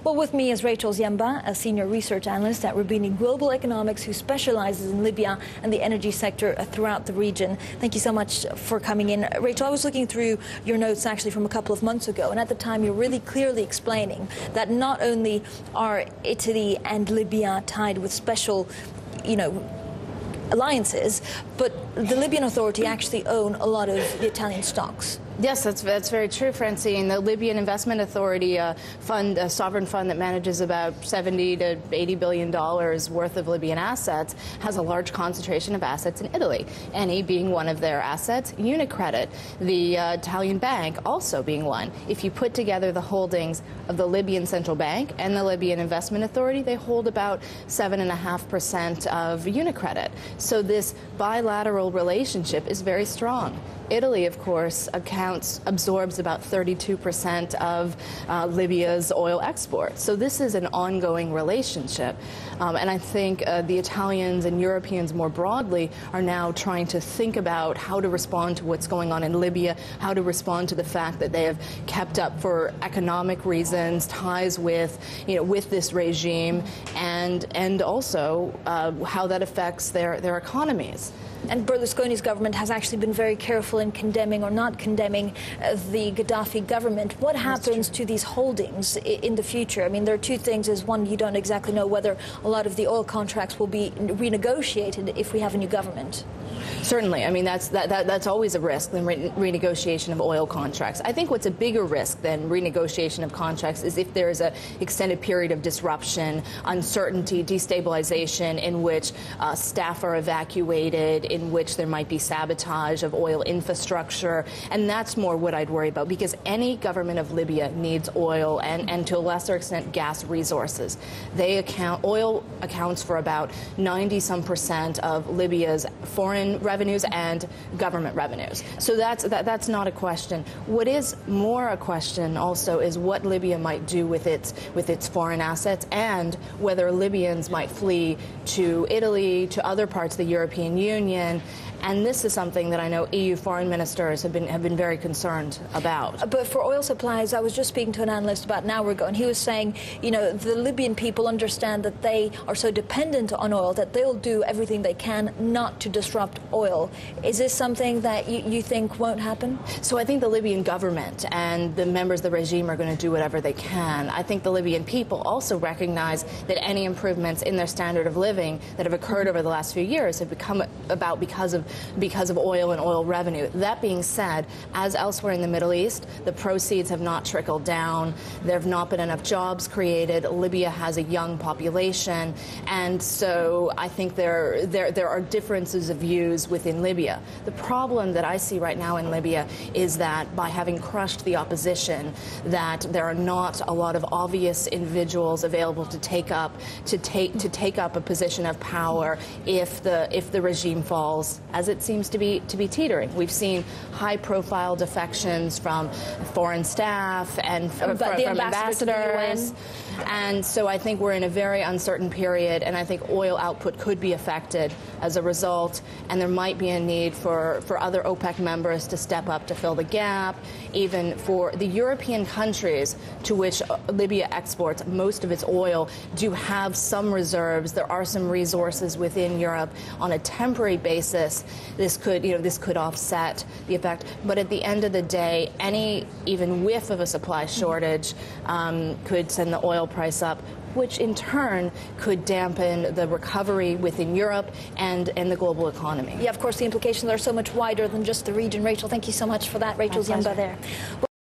Well, with me is Rachel Ziemba, a senior research analyst at Roubini Global Economics, who specializes in Libya and the energy sector throughout the region. Thank you so much for coming in. Rachel, I was looking through your notes actually from a couple of months ago, and at the time you're really clearly explaining that not only are Italy and Libya tied with special, alliances, but the Libyan Authority actually own a lot of the Italian stocks. Yes, that's very true, Francine. The Libyan Investment Authority, a sovereign fund that manages about $70 to $80 billion worth of Libyan assets, has a large concentration of assets in Italy. Eni being one of their assets, Unicredit, the Italian bank, also being one. If you put together the holdings of the Libyan Central Bank and the Libyan Investment Authority, they hold about 7.5% of Unicredit. So this bilateral relationship is very strong. Italy, of course, absorbs about 32% of Libya's oil exports. So this is an ongoing relationship. And I think the Italians and Europeans more broadly are now trying to think about how to respond to what's going on in Libya, how to respond to the fact that they have kept up for economic reasons ties with, with this regime, and also how that affects their economies. And Berlusconi's government has actually been very careful in condemning or not condemning the Gaddafi government. What happens to these holdings in the future? I mean, there are two things. Is one, you don't exactly know whether a lot of the oil contracts will be renegotiated if we have a new government. Certainly. I mean, that's always a risk, the renegotiation of oil contracts. I think what's a bigger risk than renegotiation of contracts is if there is an extended period of disruption, uncertainty, destabilization in which staff are evacuated, in which there might be sabotage of oil infrastructure. And that's more what I'd worry about, because any government of Libya needs oil and to a lesser extent gas resources. Oil accounts for about 90-some% of Libya's foreign revenues and government revenues. So that's not a question. What is more a question also is what Libya might do with its foreign assets, and whether Libyans might flee to Italy, to other parts of the European Union. And this is something that I know EU foreign ministers have been very concerned about. But for oil supplies, I was just speaking to an analyst about an hour ago, and he was saying, the Libyan people understand that they are so dependent on oil that they'll do everything they can not to disrupt oil. Is this something that you think won't happen? So I think the Libyan government and the members of the regime are going to do whatever they can. I think the Libyan people also recognize that any improvements in their standard of living that have occurred over the last few years have become about because of oil and oil revenue. That being said, as elsewhere in the Middle East, the proceeds have not trickled down. There have not been enough jobs created. Libya has a young population, and so I think there are differences of views within Libya. The problem that I see right now in Libya is that by having crushed the opposition, that there are not a lot of obvious individuals available to take up a position of power if the regime falls, as it seems to be teetering. We've seen high-profile defections from foreign staff and from ambassadors. And so I think we're in a very uncertain period, and I think oil output could be affected as a result, and there might be a need for other OPEC members to step up to fill the gap, even for the European countries to which Libya exports most of its oil do have some reserves. There are some resources within Europe on a temporary basis. This could offset the effect, but at the end of the day, any even whiff of a supply shortage could send the oil price up, which in turn could dampen the recovery within Europe and the global economy. Yeah, of course, the implications are so much wider than just the region. Rachel, thank you so much for that. Rachel Ziemba there.